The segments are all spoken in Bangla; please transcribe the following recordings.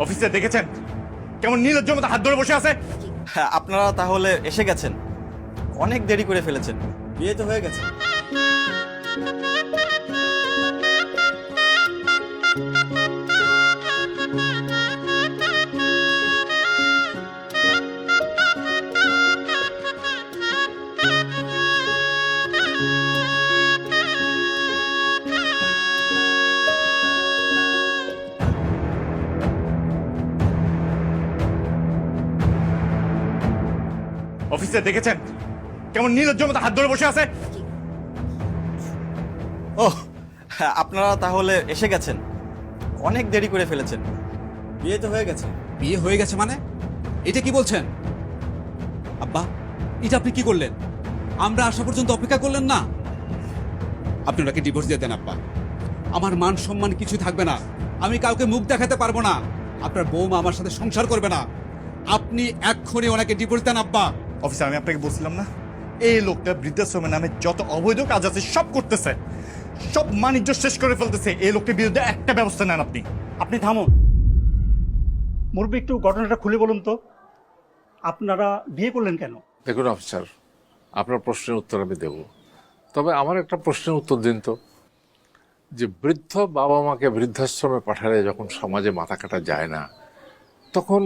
অফিসে দেখেছেন কেমন নির্লজ্জের মতো হাত ধরে বসে আছে? হ্যাঁ, আপনারা তাহলে এসে গেছেন, অনেক দেরি করে ফেলেছেন, বিয়ে তো হয়ে গেছে। অফিসে দেখেছেন কেমন নির্লজ্জের মতো হাত ধরে বসে আছে? ও হ্যাঁ, আপনারা তাহলে এসে গেছেন, অনেক দেরি করে ফেলেছেন, বিয়ে তো হয়ে গেছে। বিয়ে হয়ে গেছে মানে? এটা কি বলছেন আব্বা? এটা আপনি কি করলেন? আমরা আসা পর্যন্ত অপেক্ষা করলেন না? আপনি ওনাকে ডিভোর্স দিয়ে দেন আব্বা। আমার মান সম্মান কিছু থাকবে না, আমি কাউকে মুখ দেখাতে পারবো না, আপনার বৌমা আমার সাথে সংসার করবে না। আপনি এক্ষুনি ওনাকে ডিভোর্স দেন আব্বা। অফিসে আমি আপনাকে বলছিলাম না, এই লোকটা বৃদ্ধাশ্রমের নামে যত অবৈধ কাজ আছে সব করতেছে, সব বাণিজ্য শেষ করে ফেলতেছে। এই লোকটির বিরুদ্ধে একটা ব্যবস্থা নেন আপনি। আপনি থামুন মুরব্বী, একটু ঘটনাটা খুলে বলুন তো, আপনারা বিয়ে করলেন কেন? দেখুন অফিসার, আপনার প্রশ্নের উত্তর আমি দেব, তবে আমার একটা প্রশ্নের উত্তর দিন তো, যে বৃদ্ধ বাবা মাকে বৃদ্ধাশ্রমে পাঠালে যখন সমাজে মাথা কাটা যায় না, তখন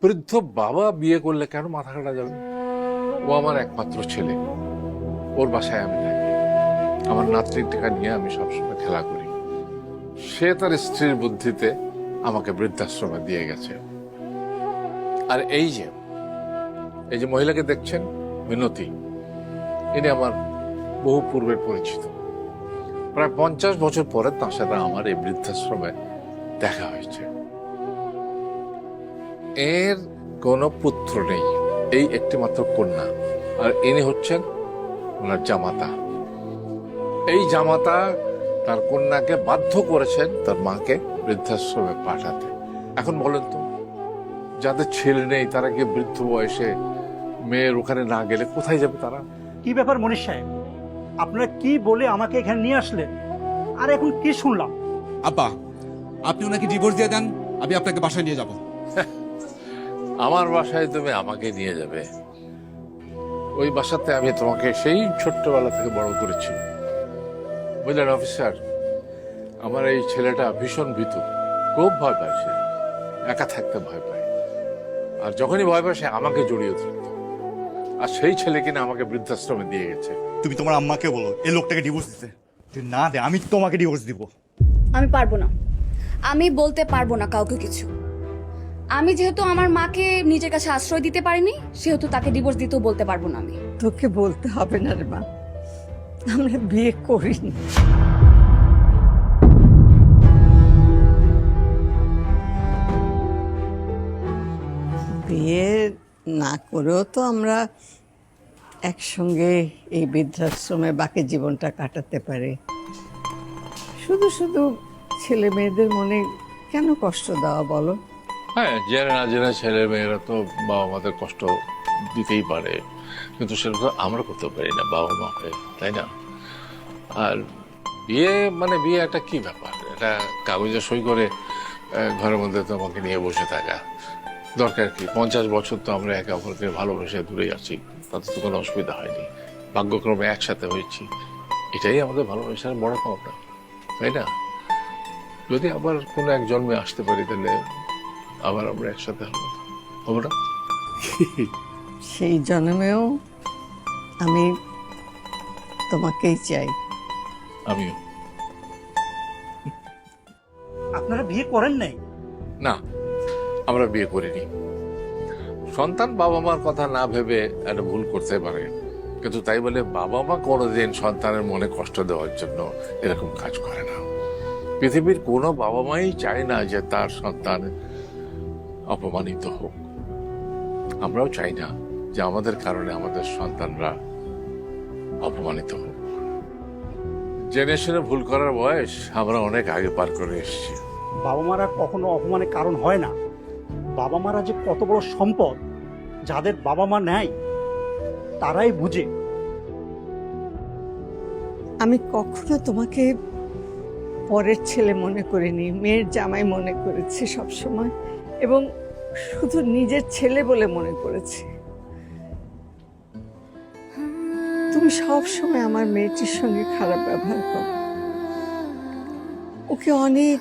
বৃদ্ধ বাবা বিয়ে করলে কেন মাথা কাটা যাবে? ও আমার একমাত্র ছেলে, ওর বাসায় আমি থাকি, আমার নাতনির টাকা নিয়ে আমি সবসময় খেলা করি। সে তার স্ত্রীর বুদ্ধিতে আমাকে বৃদ্ধাশ্রমে দিয়ে গেছে। আর এই যে মহিলাকে দেখছেন, মিনতি, ইনি আমার বহু পূর্বের পরিচিত। প্রায় 50 বছর পরে তার সাথে আমার এই বৃদ্ধাশ্রমে দেখা হয়েছে। এর কোনো পুত্র নেই, এই একটি মাত্র কন্যা, আর ইনি হচ্ছেন ওনার জামাতা। এই জামাতা তার কন্যাকে বাধ্য করেছেন তার মাকে বৃদ্ধাশ্রমে পাঠাতে। এখন বলেন তো, যাদের ছেলে নেই তারা কি বৃদ্ধ বয়সে মেয়ের ওখানে না গেলে কোথায় যাবে তারা? কি ব্যাপার মনীষ সাহেব, আপনারা কি বলে আমাকে এখানে নিয়ে আসলেন? আর এখন কি শুনলাম? আব্বা, আপনি ওনাকে ডিভোর্স দিয়ে দেন, আমি আপনাকে বাসায় নিয়ে যাব। আমার বাসায় তুমি আমাকে নিয়ে যাবে? ওই বাসাতে আমি তোমাকে সেই ছোট্টবেলা থেকে বড় করেছি, বুঝলেন অফিসার? আমার এই ছেলেটা ভীষণ ভীতু, খুব ভয় পায়, সে একা থাকতে ভয় পায়, আর যখনই ভয় পায় সে আমাকে জড়িয়ে ধরত। আর সেই ছেলে কিনা আমাকে বৃদ্ধাশ্রমে দিয়ে গেছে। তুমি তোমার আম্মাকে বলো এই লোকটাকে ডিভোর্স দিতে। যদি না দে আমি তোমাকে ডিভোর্স দিব। আমি পারবো না, আমি বলতে পারবো না কাউকে কিছু। আমি যেহেতু আমার মাকে নিজের কাছে আশ্রয় দিতে পারিনি, সেহেতু তাকে ডিভোর্স দিতেও বলতে পারবো না আমি। তোকে বলতে হবে না রে মা, আমরা বিয়ে করিনি। বিয়ে না করেও তো আমরা একসঙ্গে এই বৃদ্ধাশ্রমে বাকি জীবনটা কাটাতে পারি। শুধু শুধু ছেলে মেয়েদের মনে কেন কষ্ট দেওয়া বলো? হ্যাঁ, জেনে না জেনে ছেলে মেয়েরা তো বাবা মাদের কষ্ট দিতেই পারে, কিন্তু সেটা তো আমরা করতে পারি না বাবা মাকে, তাই না? আর বিয়ে মানে বিয়ে একটা কি ব্যাপার, এটা কাগজে সই করে ঘরের মধ্যে তোমাকে নিয়ে বসে থাকা দরকার কি? 50 বছর তো আমরা একে অপরকে ভালোবেসে দূরে আছি, তাতে তো কোনো অসুবিধা হয়নি, ভাগ্যক্রমে একসাথে হয়েছি, এটাই আমাদের ভালোবাসার বড় পাওনা, তাই না? যদি আবার কোনো এক জন্মে আসতে পারি তাহলে আবার আমরা একসাথে হবো না? সেই জন্মেও আমি তোমাকেই চাই। আমিও। আপনারা বিয়ে করেন নাই? না, আমরা বিয়ে করিনি। সন্তান বাবা মার কথা না ভেবে একটা ভুল করতে পারে, কিন্তু তাই বলে বাবা মা কোনোদিন সন্তানের মনে কষ্ট দেওয়ার জন্য এরকম কাজ করে না। পৃথিবীর কোনো বাবা মাই চায় না যে তার সন্তান অপমানিত হোক। আমরাও চাই না যে আমাদের কারণে আমাদের সন্তানরা অপমানিত হোক। জেনে শুনে ভুল করার বয়স আমরা অনেক আগে পার করে এসেছি। বাবা মারা কখনো অপমানের কারণ হয় না। বাবা মারা যে কত বড় সম্পদ, যাদের বাবা মা নেয় তারাই বুঝে। আমি কখনো তোমাকে পরের ছেলে মনে করিনি, মেয়ের জামাই মনে করেছি সবসময়, এবং শুধু নিজের ছেলে বলে মনে করেছি। তুমি সব সময় আমার মেয়েটির সঙ্গে খারাপ ব্যবহার করো। ওকে অনেক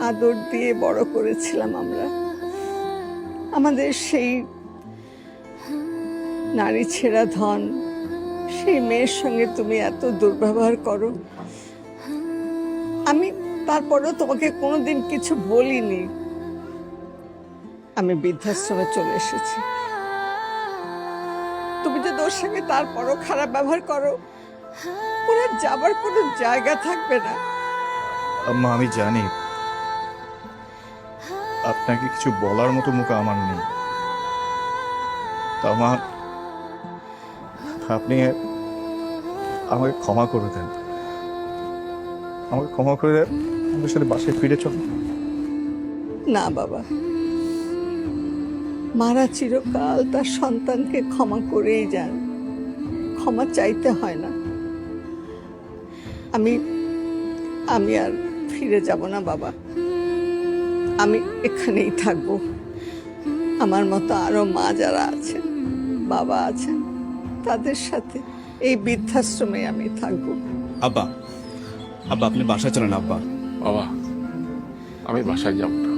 আদর দিয়ে বড় করেছিলাম আমরা। আমাদের সেই নারী ছেঁড়া ধন, সেই মেয়ের সঙ্গে তুমি এত দুর্ব্যবহার করো। আমি তারপরেও তোমাকে কোনোদিন কিছু বলিনি। আমি বৃদ্ধাশ্রমে চলে এসেছি। তুমি যদি ওর সঙ্গে তারপরও খারাপ ব্যবহার করো, ওরা যাবার কোনো জায়গা থাকবে না। আম্মা আমি জানি আপনাকে কিছু বলার মতো মুখ আমার নেই, তা মা আপনি আমাকে ক্ষমা করে দেন, আমাকে ক্ষমা করে দেন, আমাদের সাথে বাসায় ফিরে চল। না বাবা, মারা চিরকাল তার সন্তানকে ক্ষমা করেই যান, ক্ষমা চাইতে হয় না। আমি আর ফিরে যাব না বাবা, আমি এখানেই থাকবো। আমার মতো আরো মা যারা আছেন, বাবা আছেন, তাদের সাথে এই বৃদ্ধাশ্রমে আমি থাকবো। আব্বা, আব্বা আপনি বাসায় চলেন আব্বা। বাবা আমি বাসায় যাব না।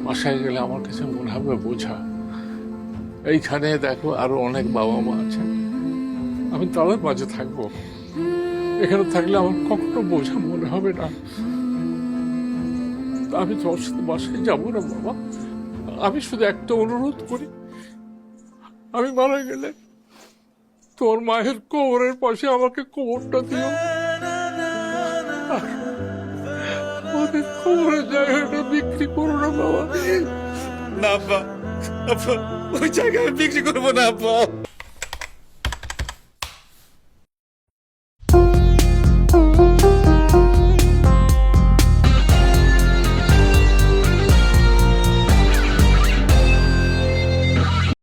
বাসায় গেলে আমার কাছে মনে হবে বোঝা। এইখানে দেখো আরো অনেক বাবা মা আছেন, আমি তাদের মাঝে থাকবো। এখানে থাকলে আমার কখনো বোঝা মনে হবে না। আমি তোর সাথে বাসায় যাবো না বাবা। আমি শুধু একটা অনুরোধ করি, আমি মারা গেলে তোর মায়ের কোমরের পাশে আমাকে কোমরটা দিও। আর ওদের কোমরের জায়গাটা বিক্রি করো না বাবা। না আব্বা, আব্বা ওই জায়গায় বিক্রি করবো না আব্বা।